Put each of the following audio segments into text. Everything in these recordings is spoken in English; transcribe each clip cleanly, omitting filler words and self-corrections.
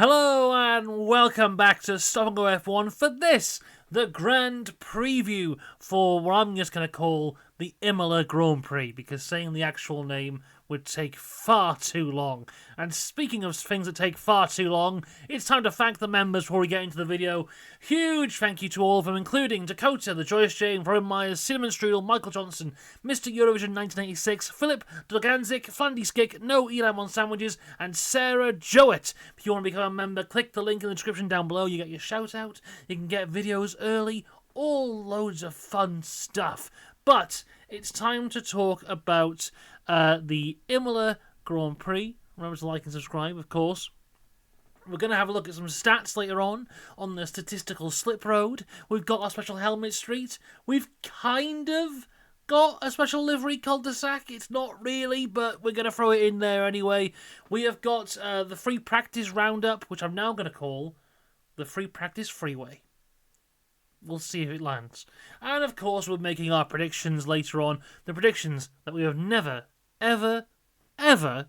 Hello and welcome back to Stop and Go F1 for this, the grand preview for what I'm just going to call the Imola Grand Prix, because saying the actual name would take far too long. And speaking of things that take far too long, it's time to thank the members before we get into the video. Huge thank you to all of them, including Dakota, The Joyous Jane, Veron Myers, Cinnamon Strudel, Michael Johnson, Mr. Eurovision 1986, Philip Doganzik, Flandy Skick, No Elam on Sandwiches, and Sarah Jowett. If you want to become a member, click the link in the description down below. You get your shout out, you can get videos early, all loads of fun stuff. But it's time to talk about the Imola Grand Prix. Remember to like and subscribe, of course. We're going to have a look at some stats later on the statistical slip road. We've got our special helmet street. We've kind of got a special livery cul-de-sac. It's not really, but we're going to throw it in there anyway. We have got the free practice roundup, which I'm now going to call the free practice freeway. We'll see if it lands. And of course, we're making our predictions later on. The predictions that we have never, ever, ever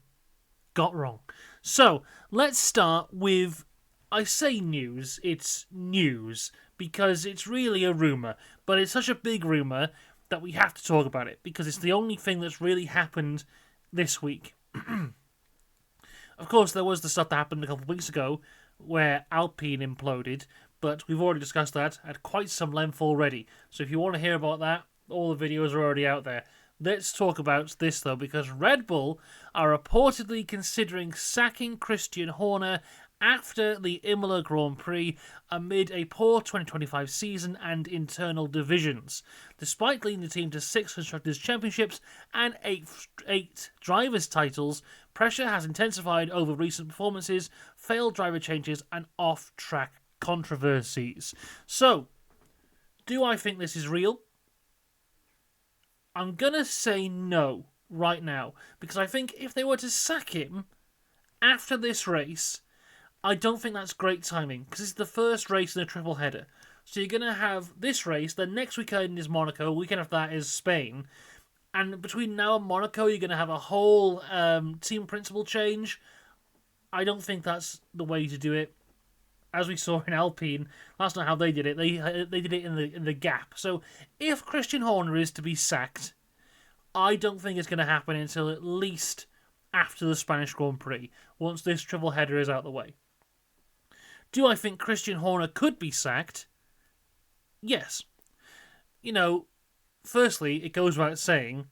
got wrong. So, let's start with, I say news, it's news, because it's really a rumour. But it's such a big rumour that we have to talk about it, because it's the only thing that's really happened this week. Of course, there was the stuff that happened a couple of weeks ago, where Alpine imploded, but we've already discussed that at quite some length already. So if you want to hear about that, all the videos are already out there. Let's talk about this, though, because Red Bull are reportedly considering sacking Christian Horner after the Imola Grand Prix amid a poor 2025 season and internal divisions. Despite leading the team to 6 Constructors' Championships and 8 Drivers' titles, pressure has intensified over recent performances, failed driver changes, and off-track controversies. So, do I think this is real? I'm going to say no right now, because I think if they were to sack him after this race, I don't think that's great timing, because it's the first race in a triple header. So you're going to have this race, then next weekend is Monaco, weekend after that is Spain, and between now and Monaco you're going to have a whole team principal change. I don't think that's the way to do it. As we saw in Alpine, that's not how they did it. They did it in the gap. So if Christian Horner is to be sacked, I don't think it's going to happen until at least after the Spanish Grand Prix, once this triple header is out of the way. Do I think Christian Horner could be sacked? Yes. You know, firstly, it goes without saying,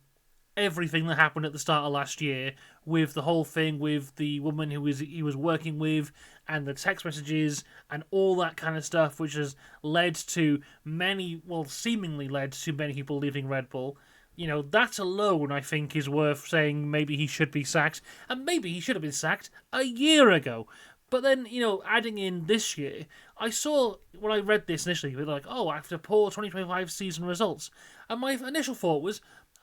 everything that happened at the start of last year, with the whole thing with the woman he was working with, and the text messages, and all that kind of stuff, which has led to seemingly led to many people leaving Red Bull. You know, that alone, I think, is worth saying maybe he should be sacked, and maybe he should have been sacked a year ago. But then, you know, adding in this year, I saw, when I read this initially, they were like, oh, after poor 2025 season results. And my initial thought was,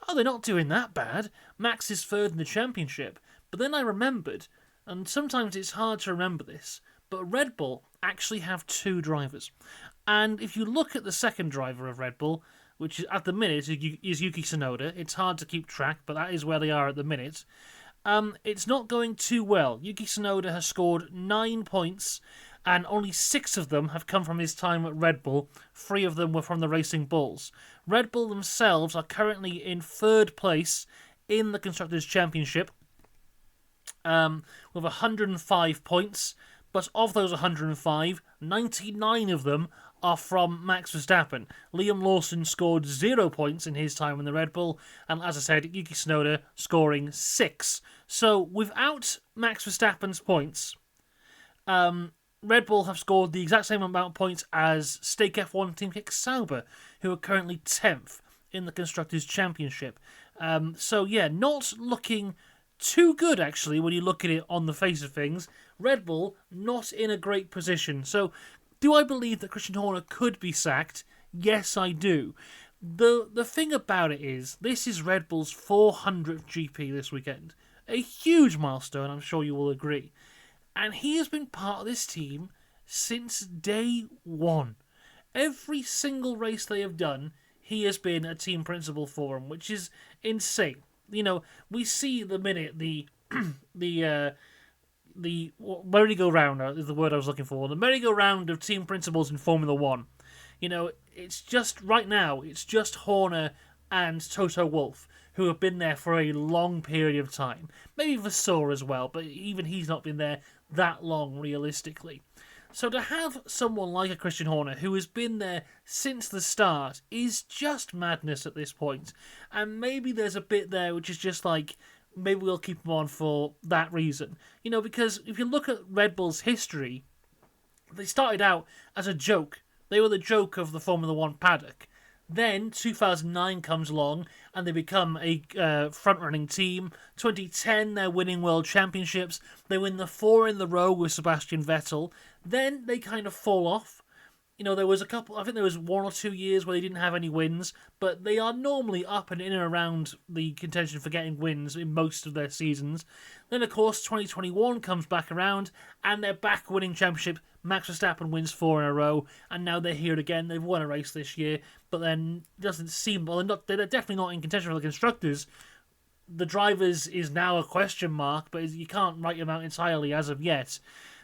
oh, they're not doing that bad. Max is third in the championship. But then I remembered, and sometimes it's hard to remember this, but Red Bull actually have 2 drivers. And if you look at the second driver of Red Bull, which at the minute is Yuki Tsunoda, it's hard to keep track, but that is where they are at the minute. It's not going too well. Yuki Tsunoda has scored 9 points, and only 6 of them have come from his time at Red Bull. 3 of them were from the Racing Bulls. Red Bull themselves are currently in 3rd place in the Constructors' Championship with 105 points, but of those 105, 99 of them are from Max Verstappen. Liam Lawson scored 0 points in his time in the Red Bull, and as I said, Yuki Tsunoda scoring 6. So without Max Verstappen's points, Red Bull have scored the exact same amount of points as Stake F1 Team Kick Sauber, who are currently 10th in the Constructors' Championship. So yeah, not looking too good actually when you look at it on the face of things. Red Bull not in a great position. So do I believe that Christian Horner could be sacked? Yes, I do. The thing about it is, this is Red Bull's 400th GP this weekend. A huge milestone, I'm sure you will agree. And he has been part of this team since day one. Every single race they have done, he has been a team principal for them, which is insane. You know, we see the minute the the merry-go-round is the word I was looking for. The merry-go-round of team principals in Formula One. It's just right now. It's just Horner and Toto Wolff who have been there for a long period of time. Maybe Vasseur as well, but even he's not been there that long realistically. So to have someone like a Christian Horner who has been there since the start is just madness at this point. And maybe there's a bit there which is just like, maybe we'll keep him on for that reason. Because if you look at Red Bull's history, they started out as a joke. They were the joke of the Formula One paddock. Then 2009 comes along and they become a front-running team. 2010, they're winning world championships. They win the 4 in the row with Sebastian Vettel. Then they kind of fall off. There was I think there was 1 or 2 years where they didn't have any wins, but they are normally up and in and around the contention for getting wins in most of their seasons. Then, of course, 2021 comes back around, and they're back winning championship. Max Verstappen wins 4 in a row, and now they're here again. They've won a race this year, but then it doesn't seem... Well, they're definitely not in contention for the constructors. The drivers is now a question mark, but you can't write them out entirely as of yet.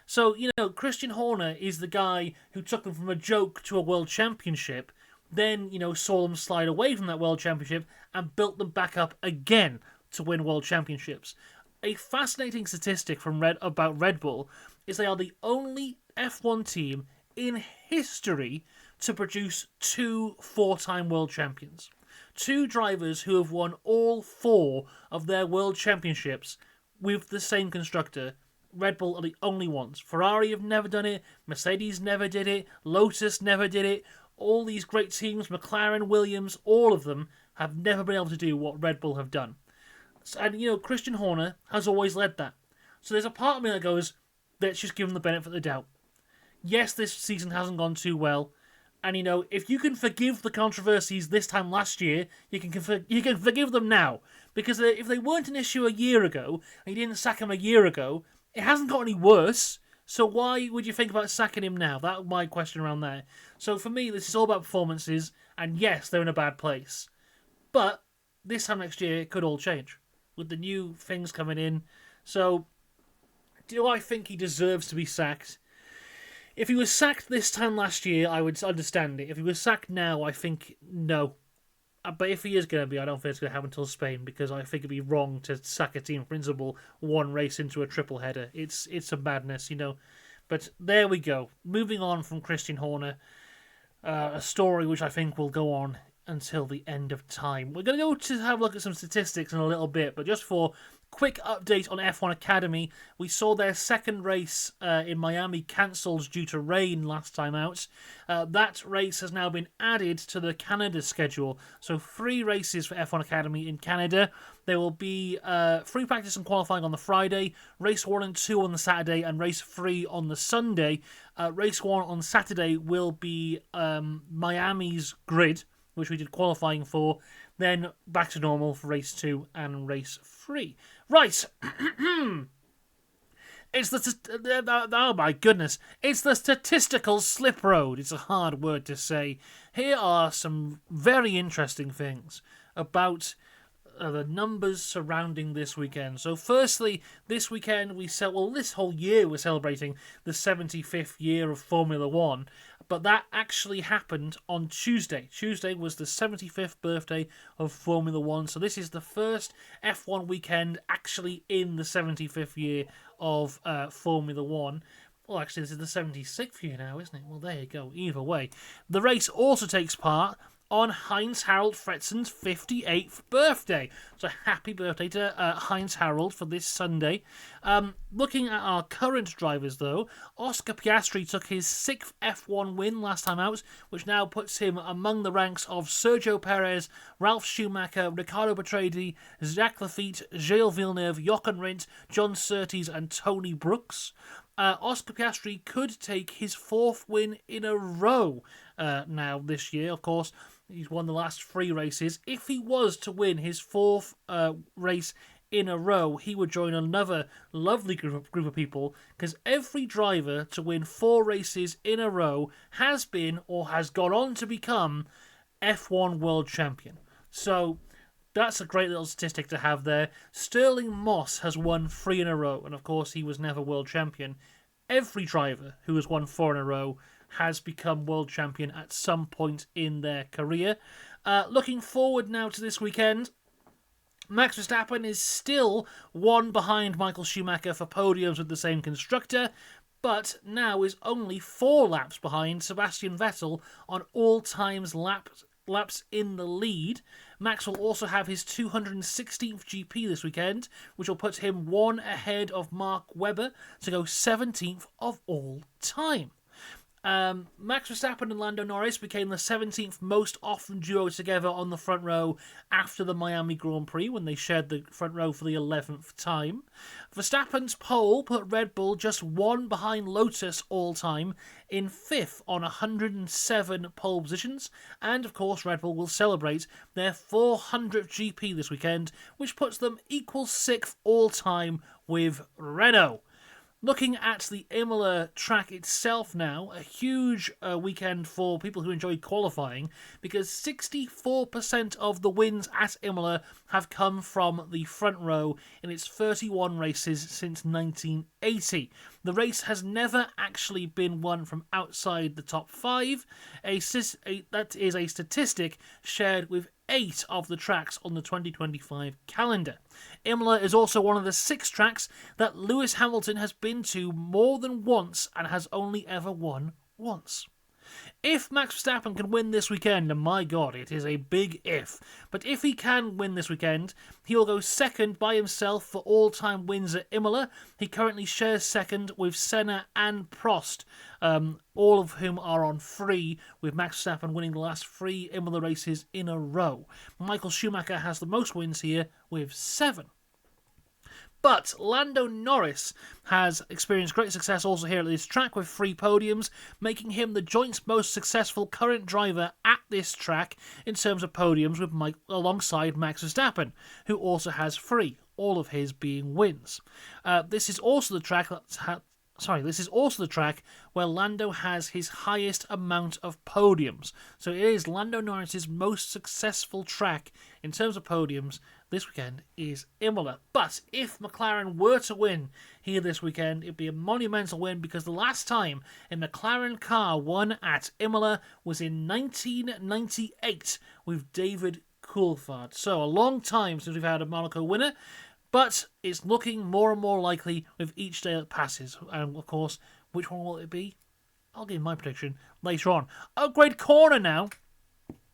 So, Christian Horner is the guy who took them from a joke to a world championship, then, saw them slide away from that world championship and built them back up again to win world championships. A fascinating statistic about Red Bull is they are the only F1 team in history to produce 2 4-time world champions. 2 drivers who have won all 4 of their world championships with the same constructor. Red Bull are the only ones. Ferrari have never done it. Mercedes never did it. Lotus never did it. All these great teams, McLaren, Williams, all of them have never been able to do what Red Bull have done. And, Christian Horner has always led that. So there's a part of me that goes, let's just give him the benefit of the doubt. Yes, this season hasn't gone too well. And, if you can forgive the controversies this time last year, you can forgive them now. Because if they weren't an issue a year ago, and you didn't sack him a year ago, it hasn't got any worse, so why would you think about sacking him now? That's my question around there. So for me, this is all about performances, and yes, they're in a bad place. But this time next year, it could all change, with the new things coming in. So, do I think he deserves to be sacked? If he was sacked this time last year, I would understand it. If he was sacked now, I think no. But if he is going to be, I don't think it's going to happen until Spain, because I think it'd be wrong to sack a team principal 1 race into a triple header. It's a madness, But there we go. Moving on from Christian Horner, a story which I think will go on until the end of time. We're going to go to have a look at some statistics in a little bit, but just for quick update on F1 Academy, we saw their second race in Miami cancelled due to rain last time out. That race has now been added to the Canada schedule. So 3 races for F1 Academy in Canada. There will be free practice and qualifying on the Friday, race 1 and 2 on the Saturday, and race 3 on the Sunday. Race 1 on Saturday will be Miami's grid, which we did qualifying for, then back to normal for race 2 and race 3. Right. Oh my goodness. It's the statistical slip road. It's a hard word to say. Here are some very interesting things about the numbers surrounding this weekend. So firstly, this weekend this whole year we're celebrating the 75th year of Formula One, but that actually happened on Tuesday. Tuesday was the 75th birthday of Formula One, so this is the first F1 weekend actually in the 75th year of Formula One. Well, actually, this is the 76th year now, isn't it? Well, there you go. Either way. The race also takes part on Heinz-Harald Fretzen's 58th birthday. So happy birthday to Heinz-Harald for this Sunday. Looking at our current drivers, though, Oscar Piastri took his 6th F1 win last time out, which now puts him among the ranks of Sergio Perez, Ralf Schumacher, Riccardo Patrese, Jacques Lafitte, Gilles Villeneuve, Jochen Rindt, John Surtees, and Tony Brooks. Oscar Piastri could take his 4th win in a row now this year. Of course, he's won the last 3 races. If he was to win his 4th race in a row, he would join another lovely group of people, because every driver to win 4 races in a row has been or has gone on to become F1 world champion. So That's a great little statistic to have there. Sterling Moss has won 3 in a row, and of course he was never world champion. Every driver who has won 4 in a row has become world champion at some point in their career. Looking forward now to this weekend, Max Verstappen is still one behind Michael Schumacher for podiums with the same constructor, but now is only 4 laps behind Sebastian Vettel on all-times laps in the lead. Max will also have his 216th GP this weekend, which will put him 1 ahead of Mark Webber to go 17th of all time. Max Verstappen and Lando Norris became the 17th most often duo together on the front row after the Miami Grand Prix, when they shared the front row for the 11th time. Verstappen's pole put Red Bull just 1 behind Lotus all time, in 5th on 107 pole positions, and of course Red Bull will celebrate their 400th GP this weekend, which puts them equal 6th all time with Renault. Looking at the Imola track itself now, a huge weekend for people who enjoy qualifying, because 64% of the wins at Imola have come from the front row in its 31 races since 1980. The race has never actually been won from outside the top 5. That is a statistic shared with 8 of the tracks on the 2025 calendar. Imola is also one of the 6 tracks that Lewis Hamilton has been to more than once and has only ever won once. If Max Verstappen can win this weekend, and my God, it is a big if, but if he can win this weekend, he will go second by himself for all-time wins at Imola. He currently shares second with Senna and Prost, all of whom are on 3, with Max Verstappen winning the last 3 Imola races in a row. Michael Schumacher has the most wins here with 7. But Lando Norris has experienced great success also here at this track with 3 podiums, making him the joint most successful current driver at this track in terms of podiums alongside Max Verstappen, who also has 3, all of his being wins. This is also the track where Lando has his highest amount of podiums. So it is Lando Norris's most successful track in terms of podiums this weekend is Imola. But if McLaren were to win here this weekend, it'd be a monumental win, because the last time a McLaren car won at Imola was in 1998 with David Coulthard. So a long time since we've had a Monaco winner, but it's looking more and more likely with each day that passes. And of course, which one will it be? I'll give my prediction later on. Upgrade corner now.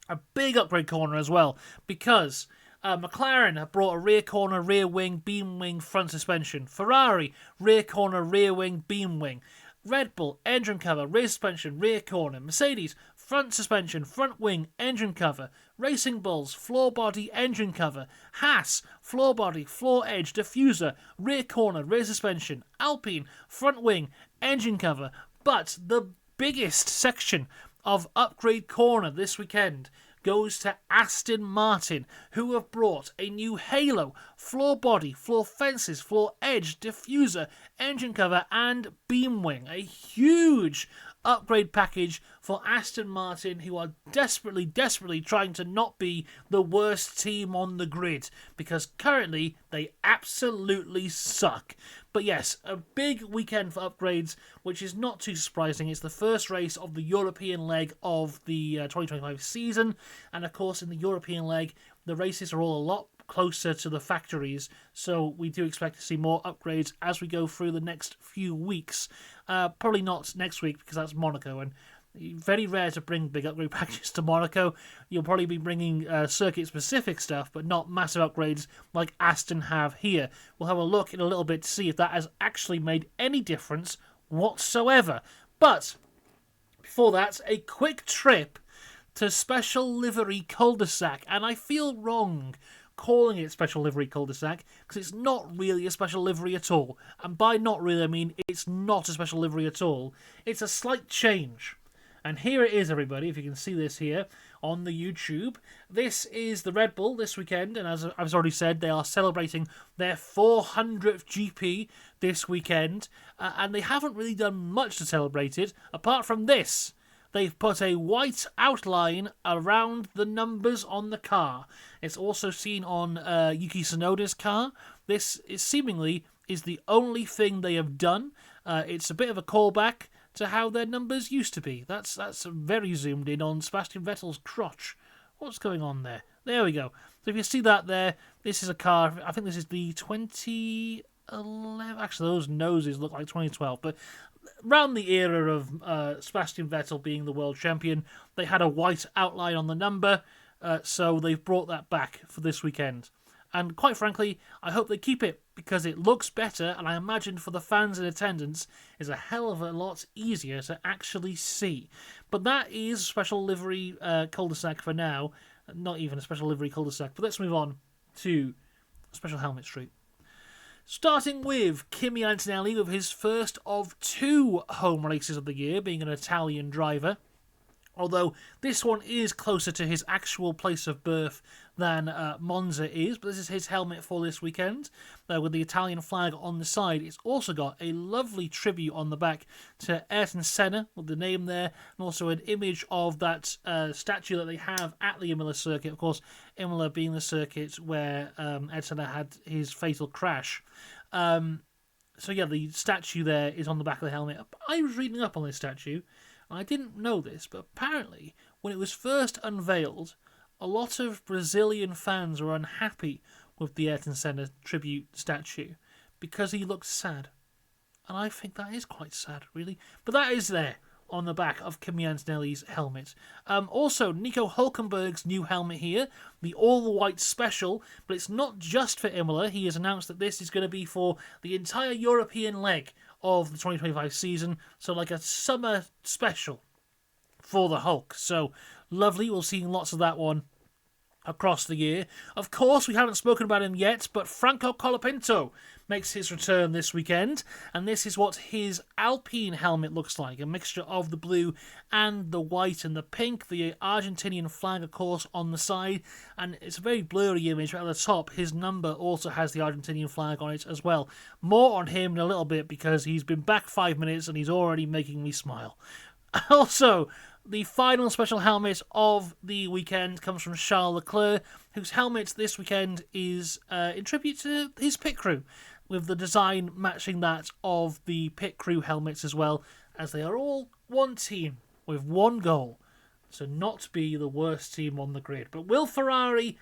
A big upgrade corner as well, because McLaren have brought a rear corner, rear wing, beam wing, front suspension. Ferrari, rear corner, rear wing, beam wing. Red Bull, engine cover, rear suspension, rear corner. Mercedes, front suspension, front wing, engine cover. Racing Bulls, floor body, engine cover. Haas, floor body, floor edge, diffuser, rear corner, rear suspension. Alpine, front wing, engine cover. But the biggest section of upgrade corner this weekend goes to Aston Martin, who have brought a new halo, floor body, floor fences, floor edge, diffuser, engine cover, and beam wing. A huge upgrade package for Aston Martin, who are desperately trying to not be the worst team on the grid, because currently they absolutely suck. But yes, a big weekend for upgrades, which is not too surprising. It's the first race of the European leg of the 2025 season, and of course in the European leg the races are all a lot closer to the factories, so we do expect to see more upgrades as we go through the next few weeks. Probably not next week, because that's Monaco, and very rare to bring big upgrade packages to Monaco. You'll probably be bringing circuit-specific stuff, but not massive upgrades like Aston have here. We'll have a look in a little bit to see if that has actually made any difference whatsoever. But before that, a quick trip to Special Livery Cul-de-sac, and I feel wrong calling it Special Livery Cul-de-sac, because it's not really a special livery at all. And by not really, I mean it's not a special livery at all. It's a slight change. And here it is, everybody, if you can see this here on the YouTube. This is the Red Bull this weekend, and as I've already said, they are celebrating their 400th GP this weekend, and they haven't really done much to celebrate it, apart from this. they've put a white outline around the numbers on the car. It's also seen on Yuki Tsunoda's car. This is seemingly is the only thing they have done. It's a bit of a callback to how their numbers used to be. That's very zoomed in on Sebastian Vettel's crotch. What's going on there? There we go. So if you see that there, this is a car. I think this is the 2011. Actually, those noses look like 2012. But around the era of Sebastian Vettel being the world champion, they had a white outline on the number. So they've brought that back for this weekend. And quite frankly, I hope they keep it because it looks better, and I imagine for the fans in attendance is a hell of a lot easier to actually see. But that is special livery cul-de-sac for now. Not even a special livery cul-de-sac. But let's move on to special helmet street. Starting with Kimi Antonelli with his first of 2 home races of the year, being an Italian driver. Although this one is closer to his actual place of birth than Monza is. But this is his helmet for this weekend. With the Italian flag on the side. It's also got a lovely tribute on the back to Ayrton Senna with the name there. And also an image of that statue that they have at the Imola circuit. Of course, Imola being the circuit where Ayrton Senna had his fatal crash. So yeah, the statue there is on the back of the helmet. I was reading up on this statue. I didn't know this, but apparently when it was first unveiled, a lot of Brazilian fans were unhappy with the Ayrton Senna tribute statue because he looked sad. And I think that is quite sad, really. But that is there on the back of Kimi Antonelli's helmet. Also, Nico Hülkenberg's new helmet here, the all-white special, but it's not just for Imola. He has announced that this is going to be for the entire European leg of the 2025 season, so like a summer special for the Hulk. So lovely, we'll see lots of that one across the year. Of course, we haven't spoken about him yet, but Franco Colapinto makes his return this weekend, and this is what his Alpine helmet looks like, a mixture of the blue and the white and the pink, the Argentinian flag, of course, on the side, and it's a very blurry image, but at the top, his number also has the Argentinian flag on it as well. More on him in a little bit, because he's been back 5 minutes, and he's already making me smile. Also, the final special helmet of the weekend comes from Charles Leclerc, whose helmet this weekend is in tribute to his pit crew, with the design matching that of the pit crew helmets as well, as they are all one team with one goal, to not be the worst team on the grid. But will Ferrari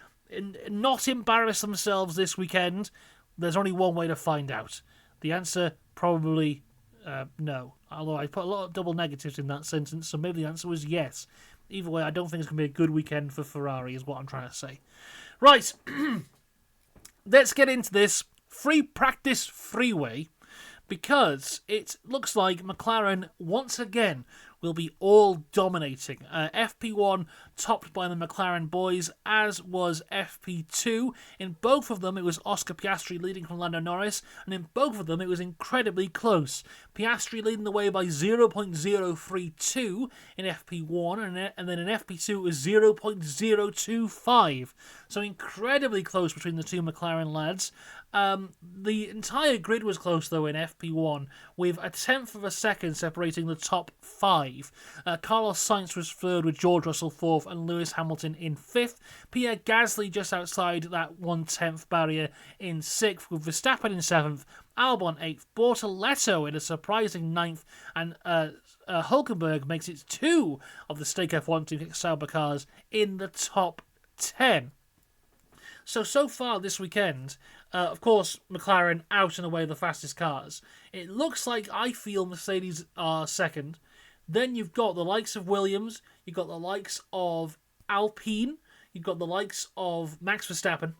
not embarrass themselves this weekend? There's only one way to find out. The answer, probably no. Although I put a lot of double negatives in that sentence, so maybe the answer was yes. Either way, I don't think it's going to be a good weekend for Ferrari, is what I'm trying to say. Right, let's get into this free practice freeway, because it looks like McLaren once again will be all dominating. FP1 topped by the McLaren boys, as was FP2. In both of them, it was Oscar Piastri leading from Lando Norris, and in both of them, it was incredibly close. Piastri leading the way by 0.032 in FP1, and then in FP2, it was 0.025. So incredibly close between the two McLaren lads. The entire grid was close, though, in FP1, with a tenth of a second separating the top 5. Carlos Sainz was third, with George Russell fourth, and Lewis Hamilton in fifth. Pierre Gasly just outside that 1/10 barrier in sixth, with Verstappen in seventh, Albon eighth, Bortoletto in a surprising ninth, and Hülkenberg makes it 2 of the Stake F1 Team Sauber cars in the top 10. So far this weekend, of course, McLaren out and away the fastest cars. It looks like, I feel, Mercedes are second. Then you've got the likes of Williams, you've got the likes of Alpine, you've got the likes of Max Verstappen,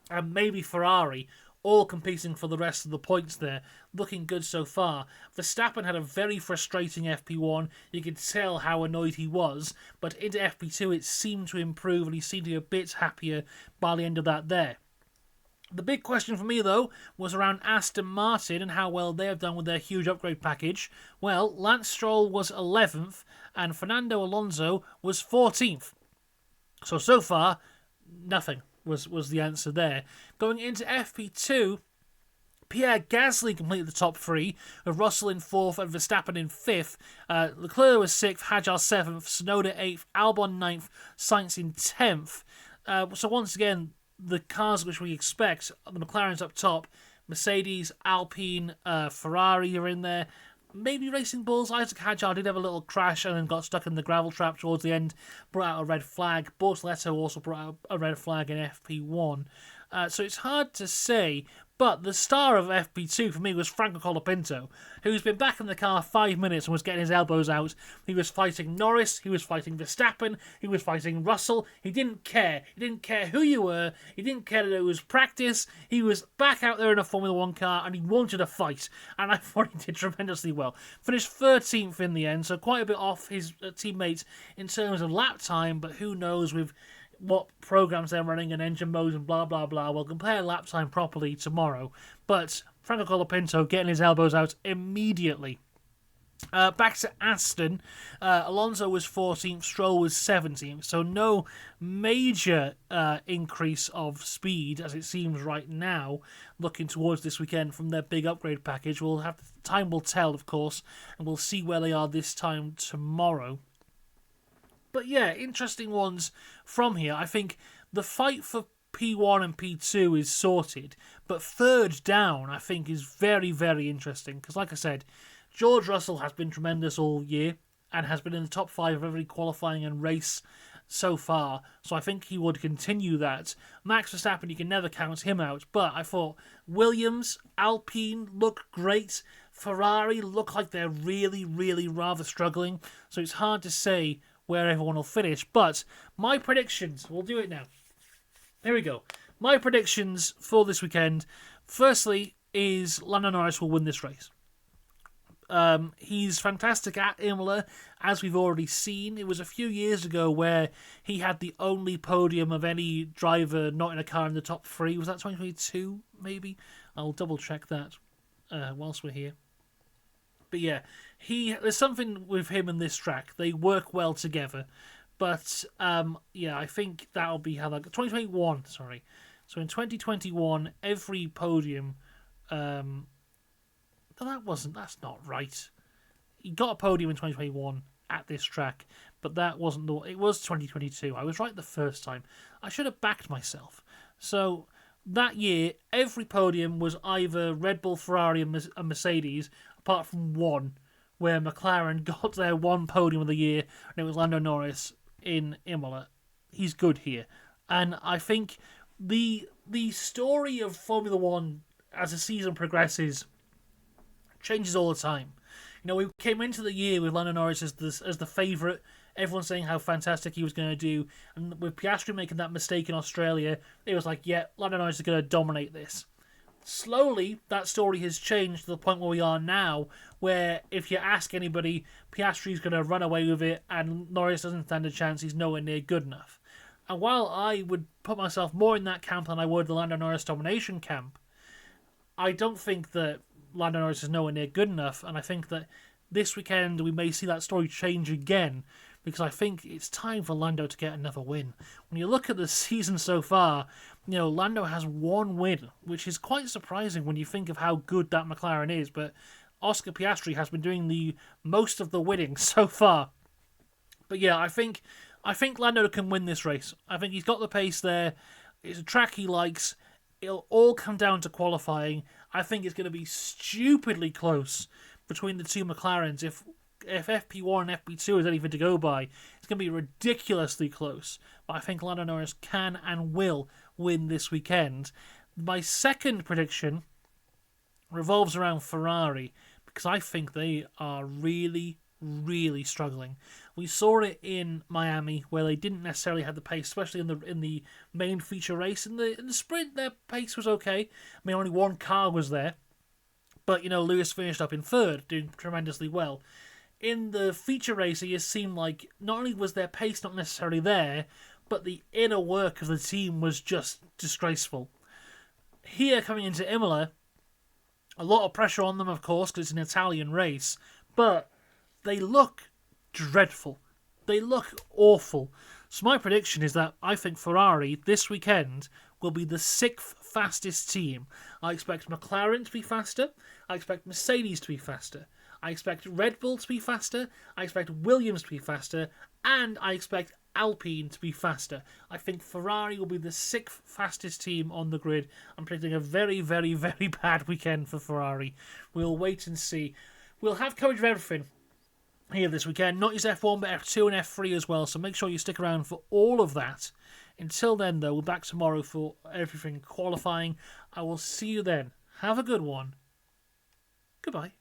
and maybe Ferrari, all competing for the rest of the points there. Looking good so far. Verstappen had a very frustrating FP1. You could tell how annoyed he was. But into FP2 it seemed to improve, and he seemed to be a bit happier by the end of that there. The big question for me, though, was around Aston Martin and how well they have done with their huge upgrade package. Well, Lance Stroll was 11th, and Fernando Alonso was 14th. So far, nothing was the answer there. Going into FP2, Pierre Gasly completed the top three, with Russell in fourth and Verstappen in fifth. Leclerc was sixth, Hadjar seventh, Tsunoda eighth, Albon ninth, Sainz in 10th. So once again, the cars which we expect, the McLaren's up top, Mercedes, Alpine, Ferrari are in there. Maybe Racing Bulls. Isaac Hadjar did have a little crash and then got stuck in the gravel trap towards the end, brought out a red flag. Bortoletto also brought out a red flag in FP1. So it's hard to say, but the star of FP2 for me was Franco Colapinto, who's been back in the car 5 minutes and was getting his elbows out. He was fighting Norris, he was fighting Verstappen, he was fighting Russell. He didn't care. He didn't care who you were. He didn't care that it was practice. He was back out there in a Formula 1 car and he wanted a fight. And I thought he did tremendously well. Finished 13th in the end, so quite a bit off his teammates in terms of lap time, but who knows with what programs they're running and engine modes and blah blah blah. We'll compare lap time properly tomorrow. But Franco Colapinto getting his elbows out immediately. Back to Aston. Alonso was 14th, Stroll was 17th, so no major increase of speed as it seems right now, looking towards this weekend from their big upgrade package. Time will tell, of course, and we'll see where they are this time tomorrow. But yeah, interesting ones from here. I think the fight for P1 and P2 is sorted, but third down I think is very, very interesting because, like I said, George Russell has been tremendous all year and has been in the top 5 of every qualifying and race so far, so I think he would continue that. Max Verstappen, you can never count him out, but I thought Williams, Alpine look great. Ferrari look like they're really, really rather struggling, so it's hard to say where everyone will finish, but my predictions, we'll do it now. Here we go. My predictions for this weekend, firstly, is Lando Norris will win this race. He's fantastic at Imola, as we've already seen. It was a few years ago where he had the only podium of any driver not in a car in the top 3. Was that 2022, maybe? I'll double check that whilst we're here. But yeah, there's something with him and this track. They work well together. But yeah, I think that'll be how that 2021, sorry. So in 2021, every podium that's not right. He got a podium in 2021 at this track, but that wasn't it was 2022. I was right the first time. I should have backed myself. So that year, every podium was either Red Bull, Ferrari, and Mercedes, apart from one, where McLaren got their one podium of the year, and it was Lando Norris in Imola. He's good here. And I think the story of Formula 1 as the season progresses changes all the time. You know, we came into the year with Lando Norris as the favourite, everyone saying how fantastic he was going to do, and with Piastri making that mistake in Australia, it was like, yeah, Lando Norris is going to dominate this. Slowly, that story has changed to the point where we are now, where if you ask anybody, Piastri's going to run away with it, and Norris doesn't stand a chance, he's nowhere near good enough. And while I would put myself more in that camp than I would the Lando Norris domination camp, I don't think that Lando Norris is nowhere near good enough, and I think that this weekend we may see that story change again, because I think it's time for Lando to get another win. When you look at the season so far, you know, Lando has one win, which is quite surprising when you think of how good that McLaren is, but Oscar Piastri has been doing the most of the winning so far. But yeah, I think Lando can win this race. I think he's got the pace there. It's a track he likes. It'll all come down to qualifying. I think it's going to be stupidly close between the two McLarens. If FP1 and FP2 is anything to go by, it's going to be ridiculously close. But I think Lando Norris can and will win this weekend. My second prediction revolves around Ferrari, because I think they are really, really struggling. We saw it in Miami, where they didn't necessarily have the pace, especially in the main feature race. In the sprint, their pace was okay. I mean, only one car was there. But, you know, Lewis finished up in third, doing tremendously well. In the feature race, it just seemed like not only was their pace not necessarily there, but the inner work of the team was just disgraceful. Here, coming into Imola, a lot of pressure on them, of course, because it's an Italian race, but they look dreadful. They look awful. So my prediction is that I think Ferrari this weekend will be the 6th fastest team. I expect McLaren to be faster. I expect Mercedes to be faster. I expect Red Bull to be faster. I expect Williams to be faster. And I expect Alpine to be faster. I think Ferrari will be the 6th fastest team on the grid. I'm predicting a very, very, very bad weekend for Ferrari. We'll wait and see. We'll have coverage of everything here this weekend. Not just F1, but F2 and F3 as well. So make sure you stick around for all of that. Until then, though, we're back tomorrow for everything qualifying. I will see you then. Have a good one. Goodbye.